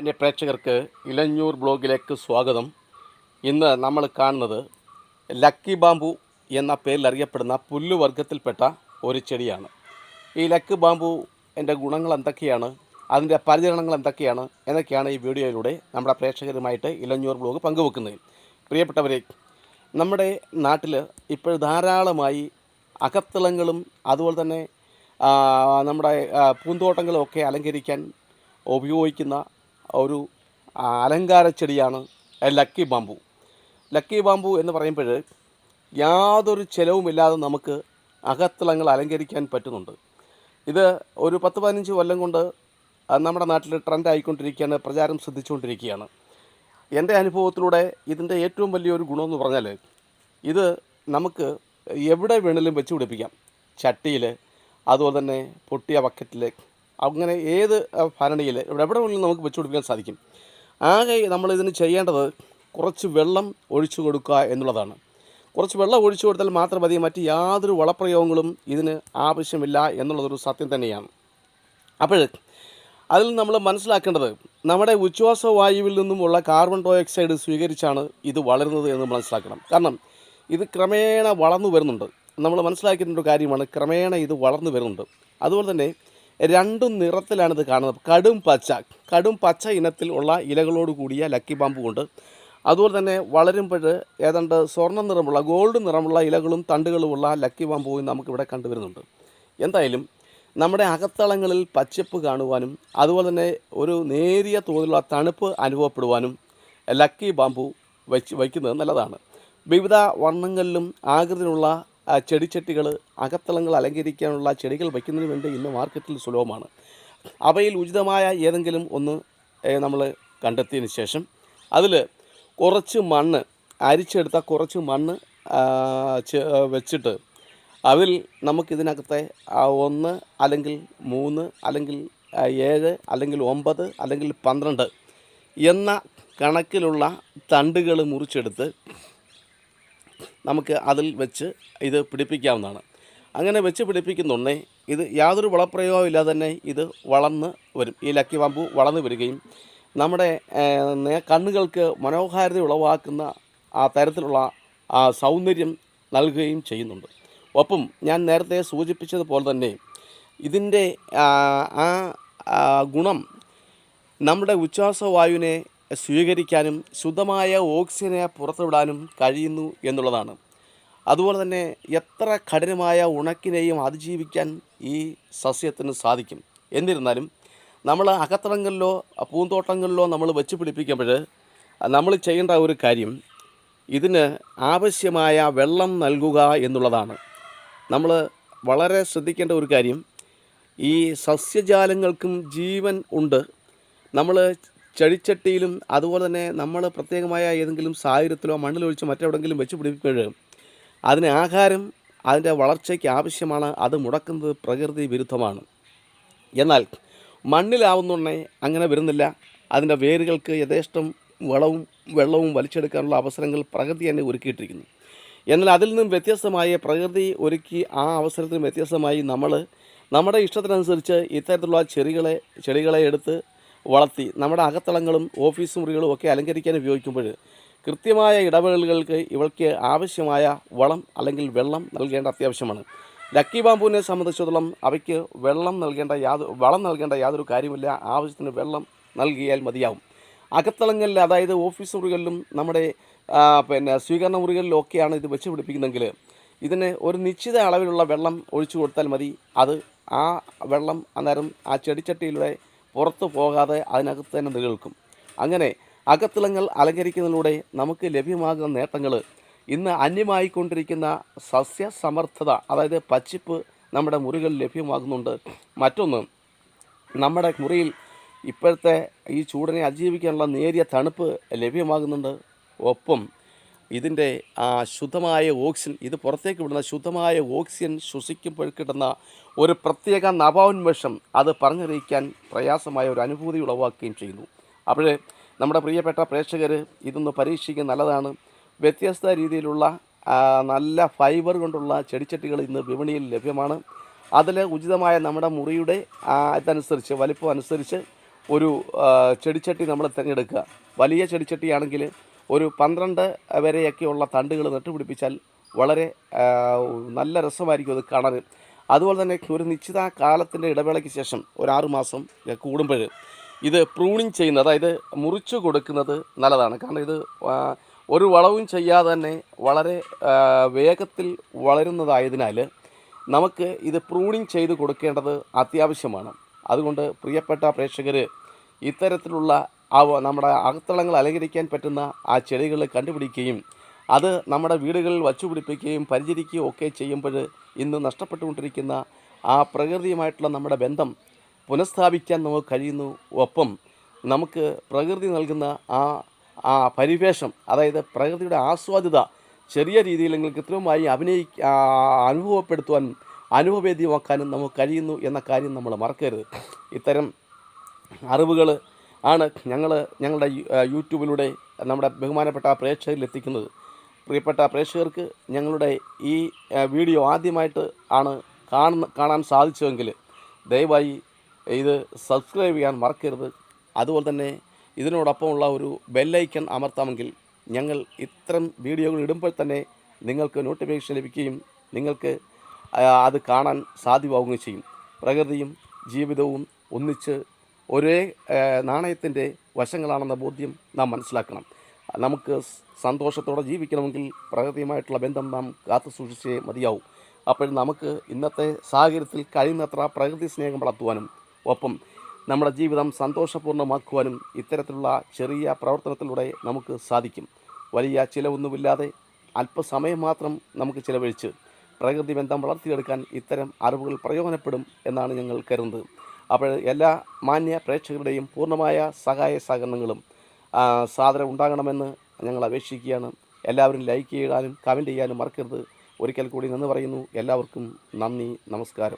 മാന്യ പ്രേക്ഷകർക്ക് ഇലഞ്ഞൂർ ബ്ലോഗിലേക്ക് സ്വാഗതം. ഇന്ന് നമ്മൾ കാണുന്നത് ലക്കി ബാമ്പു എന്ന പേരിൽ അറിയപ്പെടുന്ന പുല്ലുവർഗത്തിൽപ്പെട്ട ഒരു ചെടിയാണ്. ഈ ലക്കി ബാമ്പു എൻ്റെ ഗുണങ്ങൾ എന്തൊക്കെയാണ്, അതിൻ്റെ പരിചരണങ്ങൾ എന്തൊക്കെയാണ് എന്നൊക്കെയാണ് ഈ വീഡിയോയിലൂടെ നമ്മുടെ പ്രേക്ഷകരുമായിട്ട് ഇലഞ്ഞൂർ ബ്ലോഗ് പങ്കുവെക്കുന്നത്. പ്രിയപ്പെട്ടവരെ, നമ്മുടെ നാട്ടിൽ ഇപ്പോൾ ധാരാളമായി അകത്തളങ്ങളും അതുപോലെ തന്നെ നമ്മുടെ പൂന്തോട്ടങ്ങളും ഒക്കെ അലങ്കരിക്കാൻ ഉപയോഗിക്കുന്ന ഒരു അലങ്കാര ചെടിയാണ് ലക്കി ബാമ്പു. ലക്കി ബാമ്പു എന്ന് പറയുമ്പോൾ യാതൊരു ചിലവുമില്ലാതെ നമുക്ക് അകത്തളങ്ങൾ അലങ്കരിക്കാൻ പറ്റുന്നുണ്ട്. ഇത് ഒരു 10-15 കൊല്ലം കൊണ്ട് നമ്മുടെ നാട്ടിൽ ട്രെൻഡ് ആയിക്കൊണ്ടിരിക്കുകയാണ്, പ്രചാരം ശ്രദ്ധിച്ചുകൊണ്ടിരിക്കുകയാണ്. എൻ്റെ അനുഭവത്തിലൂടെ ഇതിൻ്റെ ഏറ്റവും വലിയൊരു ഗുണമെന്ന് പറഞ്ഞാൽ ഇത് നമുക്ക് എവിടെ വേണമെങ്കിലും വെച്ച് പിടിപ്പിക്കാം. ചട്ടിയിൽ, അതുപോലെ തന്നെ പൊട്ടിയ ബക്കറ്റിൽ, അങ്ങനെ ഏത് ഭരണിയിൽ എവിടെ വേണമെങ്കിലും നമുക്ക് വെച്ച് പിടിപ്പിക്കാൻ സാധിക്കും. ആകെ നമ്മളിതിന് ചെയ്യേണ്ടത് കുറച്ച് വെള്ളം ഒഴിച്ചു കൊടുക്കുക എന്നുള്ളതാണ്. കുറച്ച് വെള്ളം ഒഴിച്ചു കൊടുത്താൽ മാത്രം മതി, മറ്റ് യാതൊരു വളപ്രയോഗങ്ങളും ഇതിന് ആവശ്യമില്ല എന്നുള്ളതൊരു സത്യം തന്നെയാണ്. അപ്പോൾ അതിൽ നമ്മൾ മനസ്സിലാക്കേണ്ടത് നമ്മുടെ ഉച്ഛ്വാസവായുവിൽ നിന്നുമുള്ള കാർബൺ ഡയോക്സൈഡ് സ്വീകരിച്ചാണ് ഇത് വളരുന്നത് എന്ന് മനസ്സിലാക്കണം. കാരണം ഇത് ക്രമേണ വളർന്നു വരുന്നുണ്ട്. നമ്മൾ മനസ്സിലാക്കേണ്ട ഒരു കാര്യമാണ്, ക്രമേണ ഇത് വളർന്നു വരുന്നുണ്ട്. അതുപോലെ തന്നെ രണ്ടും നിറത്തിലാണിത് കാണുന്നത്. കടും പച്ച ഇനത്തിൽ ഉള്ള ഇലകളോട് കൂടിയ ലക്കി ബാമ്പു കൊണ്ട്, അതുപോലെ തന്നെ വളരുമ്പോൾ ഏതാണ്ട് സ്വർണ്ണ നിറമുള്ള ഗോൾഡ് നിറമുള്ള ഇലകളും തണ്ടുകളുമുള്ള ലക്കി ബാമ്പുവും നമുക്കിവിടെ കണ്ടുവരുന്നുണ്ട്. എന്തായാലും നമ്മുടെ അകത്തളങ്ങളിൽ പച്ചപ്പ് കാണുവാനും അതുപോലെ തന്നെ ഒരു നേരിയ തോതിലുള്ള തണുപ്പ് അനുഭവപ്പെടുവാനും ലക്കി ബാമ്പു വയ്ക്കുന്നത് നല്ലതാണ്. വിവിധ വർണ്ണങ്ങളിലും ആകൃതിയിലുള്ള ചെടിച്ചട്ടികൾ, അകത്തളങ്ങൾ അലങ്കരിക്കാനുള്ള ചെടികൾ വയ്ക്കുന്നതിന് വേണ്ടി ഇന്ന് മാർക്കറ്റിൽ സുലഭമാണ്. അവയിൽ ഉചിതമായ ഏതെങ്കിലും ഒന്ന് നമ്മൾ കണ്ടെത്തിയതിന് ശേഷം അതിൽ കുറച്ച് മണ്ണ്, അരിച്ചെടുത്ത കുറച്ച് മണ്ണ് വെച്ചിട്ട് അതിൽ നമുക്കിതിനകത്തെ 1 അല്ലെങ്കിൽ 3 അല്ലെങ്കിൽ 7 അല്ലെങ്കിൽ 9 അല്ലെങ്കിൽ 12 എന്ന കണക്കിലുള്ള തണ്ടുകൾ മുറിച്ചെടുത്ത് നമുക്ക് അതിൽ വെച്ച് ഇത് പിടിപ്പിക്കാവുന്നതാണ്. അങ്ങനെ വെച്ച് പിടിപ്പിക്കുന്നുണ്ടെങ്കിൽ ഇത് യാതൊരു വളപ്രയോഗവും ഇല്ലാതെ തന്നെ ഇത് വളർന്ന് വരും. ഈ ലക്കി ബാമ്പു വളർന്നു വരികയും നമ്മുടെ കണ്ണുകൾക്ക് മനോഹാരിത ഉളവാക്കുന്ന ആ തരത്തിലുള്ള സൗന്ദര്യം നൽകുകയും ചെയ്യുന്നുണ്ട്. ഒപ്പം ഞാൻ നേരത്തെ സൂചിപ്പിച്ചതുപോലെ തന്നെ ഇതിൻ്റെ ഗുണം നമ്മുടെ ഉച്ഛ്വാസവായുവിനെ സ്വീകരിക്കാനും ശുദ്ധമായ ഓക്സിജനെ പുറത്തുവിടാനും കഴിയുന്നു എന്നുള്ളതാണ്. അതുപോലെ തന്നെ എത്ര കഠിനമായ ഉണക്കിനെയും അതിജീവിക്കാൻ ഈ സസ്യത്തിന് സാധിക്കും. എന്നിരുന്നാലും നമ്മൾ അകത്തളങ്ങളിലോ പൂന്തോട്ടങ്ങളിലോ നമ്മൾ വെച്ച് പിടിപ്പിക്കുമ്പോൾ നമ്മൾ ചെയ്യേണ്ട ഒരു കാര്യം ഇതിന് ആവശ്യമായ വെള്ളം നൽകുക എന്നുള്ളതാണ്. നമ്മൾ വളരെ ശ്രദ്ധിക്കേണ്ട ഒരു കാര്യം, ഈ സസ്യജാലങ്ങൾക്കും ജീവൻ ഉണ്ട്. നമ്മൾ ചെടിച്ചട്ടിയിലും അതുപോലെ തന്നെ നമ്മൾ പ്രത്യേകമായ ഏതെങ്കിലും സാഹചര്യത്തിലോ മണ്ണിലൊഴിച്ച് മറ്റെവിടെയെങ്കിലും വെച്ച് പിടിപ്പിക്കുമ്പോൾ അതിന് ആഹാരം അതിൻ്റെ വളർച്ചയ്ക്ക് ആവശ്യമാണ്. അത് മുടക്കുന്നത് പ്രകൃതി വിരുദ്ധമാണ്. എന്നാൽ മണ്ണിലാവുന്നുണ്ടെങ്കിൽ അങ്ങനെ വരുന്നില്ല. അതിൻ്റെ വേരുകൾക്ക് യഥേഷ്ടം വെള്ളവും വലിച്ചെടുക്കാനുള്ള അവസരങ്ങൾ പ്രകൃതി തന്നെ ഒരുക്കിയിട്ടിരിക്കുന്നു. എന്നാൽ അതിൽ നിന്നും വ്യത്യസ്തമായ പ്രകൃതി ഒരുക്കി ആ അവസരത്തിന് വ്യത്യസ്തമായി നമ്മുടെ ഇഷ്ടത്തിനനുസരിച്ച് ഇത്തരത്തിലുള്ള ചെടികളെ എടുത്ത് വളർത്തി നമ്മുടെ അകത്തളങ്ങളും ഓഫീസ് മുറികളും ഒക്കെ അലങ്കരിക്കാൻ ഉപയോഗിക്കുമ്പോൾ കൃത്യമായ ഇടവേളകൾക്ക് ഇവൾക്ക് ആവശ്യമായ വളം അല്ലെങ്കിൽ വെള്ളം നൽകേണ്ട അത്യാവശ്യമാണ്. ലക്കി ബാമ്പുവിനെ സംബന്ധിച്ചിടത്തോളം അവയ്ക്ക് വളം നൽകേണ്ട യാതൊരു കാര്യമില്ല. ആവശ്യത്തിന് വെള്ളം നൽകിയാൽ മതിയാവും. അകത്തളങ്ങളിൽ, അതായത് ഓഫീസ് മുറികളിലും നമ്മുടെ സ്വീകരണ മുറികളിലും ഒക്കെയാണ് ഇത് വെച്ച് പിടിപ്പിക്കുന്നെങ്കിൽ ഇതിന് ഒരു നിശ്ചിത അളവിലുള്ള വെള്ളം ഒഴിച്ചു കൊടുത്താൽ മതി. അത് ആ വെള്ളം അന്നേരം ആ ചെടിച്ചട്ടിയിലൂടെ പുറത്തു പോകാതെ അതിനകത്ത് തന്നെ നിലനിൽക്കും. അങ്ങനെ അകത്തളങ്ങൾ അലങ്കരിക്കുന്നതിലൂടെ നമുക്ക് ലഭ്യമാകുന്ന നേട്ടങ്ങൾ ഇന്ന് അന്യമായിക്കൊണ്ടിരിക്കുന്ന സസ്യസമർത്ഥത, അതായത് പച്ചിപ്പ് നമ്മുടെ മുറികളിൽ ലഭ്യമാകുന്നുണ്ട്. മറ്റൊന്ന്, നമ്മുടെ മുറിയിൽ ഇപ്പോഴത്തെ ഈ ചൂടിനെ അതിജീവിക്കാനുള്ള നേരിയ തണുപ്പ് ലഭ്യമാകുന്നുണ്ട്. ഒപ്പം ഇതിൻ്റെ ശുദ്ധമായ ഓക്സിജൻ, ഇത് പുറത്തേക്ക് വിടുന്ന ശുദ്ധമായ ഓക്സിജൻ ശ്വസിക്കുമ്പോൾ കിട്ടുന്ന ഒരു പ്രത്യേക നവോന്മേഷം അത് പറഞ്ഞറിയിക്കാൻ പ്രയാസമായ ഒരു അനുഭൂതി ഉളവാക്കുകയും ചെയ്യുന്നു. അപ്പോൾ നമ്മുടെ പ്രിയപ്പെട്ട പ്രേക്ഷകർ ഇതൊന്ന് പരീക്ഷിക്കുക, നല്ലതാണ്. വ്യത്യസ്ത രീതിയിലുള്ള നല്ല ഫൈബർ കൊണ്ടുള്ള ചെടിച്ചട്ടികൾ ഇന്ന് വിപണിയിൽ ലഭ്യമാണ്. അതിൽ ഉചിതമായ നമ്മുടെ മുറിയുടെ ഇതനുസരിച്ച്, വലിപ്പം അനുസരിച്ച് ഒരു ചെടിച്ചട്ടി നമ്മൾ തിരഞ്ഞെടുക്കുക. വലിയ ചെടിച്ചട്ടിയാണെങ്കിൽ ഒരു 12 വരെയൊക്കെയുള്ള തണ്ടുകൾ നട്ടുപിടിപ്പിച്ചാൽ വളരെ നല്ല രസമായിരിക്കും അത് കാണാൻ. അതുപോലെ തന്നെ ഒരു നിശ്ചിത കാലത്തിൻ്റെ ഇടവേളയ്ക്ക് ശേഷം ഒരു 6 മാസം കൂടുമ്പോൾ ഇത് പ്രൂണിങ് ചെയ്യുന്നത്, അതായത് മുറിച്ചു കൊടുക്കുന്നത് നല്ലതാണ്. കാരണം ഇത് ഒരു വളവും ചെയ്യാതെ തന്നെ വളരെ വേഗത്തിൽ വളരുന്നതായതിനാൽ നമുക്ക് ഇത് പ്രൂണിങ് ചെയ്ത് കൊടുക്കേണ്ടത് അത്യാവശ്യമാണ്. അതുകൊണ്ട് പ്രിയപ്പെട്ട പ്രേക്ഷകർ, ഇത്തരത്തിലുള്ള നമ്മുടെ അകത്തളങ്ങൾ അലങ്കരിക്കാൻ പറ്റുന്ന ആ ചെടികൾ കണ്ടുപിടിക്കുകയും അത് നമ്മുടെ വീടുകളിൽ വച്ചുപിടിപ്പിക്കുകയും പരിചരിക്കുകയും ഒക്കെ ചെയ്യുമ്പോൾ ഇന്ന് നഷ്ടപ്പെട്ടുകൊണ്ടിരിക്കുന്ന ആ പ്രകൃതിയുമായിട്ടുള്ള നമ്മുടെ ബന്ധം പുനഃസ്ഥാപിക്കാൻ നമുക്ക് കഴിയുന്നു. ഒപ്പം നമുക്ക് പ്രകൃതി നൽകുന്ന ആ പരിവേഷം, അതായത് പ്രകൃതിയുടെ ആസ്വാദ്യത ചെറിയ രീതിയിലെങ്കിലും കൃത്രിമമായി അനുഭവപ്പെടുത്തുവാനും അനുഭവവേദ്യമാക്കാനും നമുക്ക് കഴിയുന്നു എന്ന കാര്യം നമ്മൾ മറക്കരുത്. ഇത്തരം അറിവുകൾ ആണ് ഞങ്ങളുടെ യൂട്യൂബിലൂടെ നമ്മുടെ ബഹുമാനപ്പെട്ട പ്രേക്ഷകരിൽ എത്തിക്കുന്നത്. പ്രിയപ്പെട്ട പ്രേക്ഷകർക്ക് ഞങ്ങളുടെ ഈ വീഡിയോ ആദ്യമായിട്ട് ആണ് കാണാൻ സാധിച്ചതെങ്കിൽ ദയവായി ഇത് സബ്സ്ക്രൈബ് ചെയ്യാൻ മറക്കരുത്. അതുപോലെ തന്നെ ഇതിനോടൊപ്പമുള്ള ഒരു ബെല്ലൈക്കൺ അമർത്താമെങ്കിൽ ഞങ്ങൾ ഇത്തരം വീഡിയോകൾ ഇടുമ്പോൾ തന്നെ നിങ്ങൾക്ക് നോട്ടിഫിക്കേഷൻ ലഭിക്കുകയും നിങ്ങൾക്ക് അത് കാണാൻ സാധ്യമാവുകയും ചെയ്യും. പ്രകൃതിയും ജീവിതവും ഒന്നിച്ച് ഒരേ നാണയത്തിൻ്റെ വശങ്ങളാണെന്ന ബോധ്യം നാം മനസ്സിലാക്കണം. നമുക്ക് സന്തോഷത്തോടെ ജീവിക്കണമെങ്കിൽ പ്രകൃതിയുമായിട്ടുള്ള ബന്ധം നാം കാത്തു സൂക്ഷിച്ചേ മതിയാവും. അപ്പോൾ നമുക്ക് ഇന്നത്തെ സാഹചര്യത്തിൽ കഴിയുന്നത്ര പ്രകൃതി സ്നേഹം വളർത്തുവാനും ഒപ്പം നമ്മുടെ ജീവിതം സന്തോഷപൂർണ്ണമാക്കുവാനും ഇത്തരത്തിലുള്ള ചെറിയ പ്രവർത്തനത്തിലൂടെ നമുക്ക് സാധിക്കും. വലിയ ചിലവൊന്നുമില്ലാതെ അല്പസമയം മാത്രം നമുക്ക് ചിലവഴിച്ച് പ്രകൃതി ബന്ധം വളർത്തിയെടുക്കാൻ ഇത്തരം അറിവുകൾ പ്രയോജനപ്പെടും എന്നാണ് ഞങ്ങൾ കരുതുന്നത്. അപ്പോൾ എല്ലാ മാന്യ പ്രേക്ഷകരുടെയും പൂർണ്ണമായ സഹായ സഹകരണങ്ങളും സാദരം ഉണ്ടാകണമെന്ന് ഞങ്ങൾ അപേക്ഷിക്കുകയാണ്. എല്ലാവരും ലൈക്ക് ചെയ്യാനും കമൻറ്റ് ചെയ്യാനും മറക്കരുത്. ഒരിക്കൽ കൂടി നന്ദി പറയുന്നു. എല്ലാവർക്കും നന്ദി, നമസ്കാരം.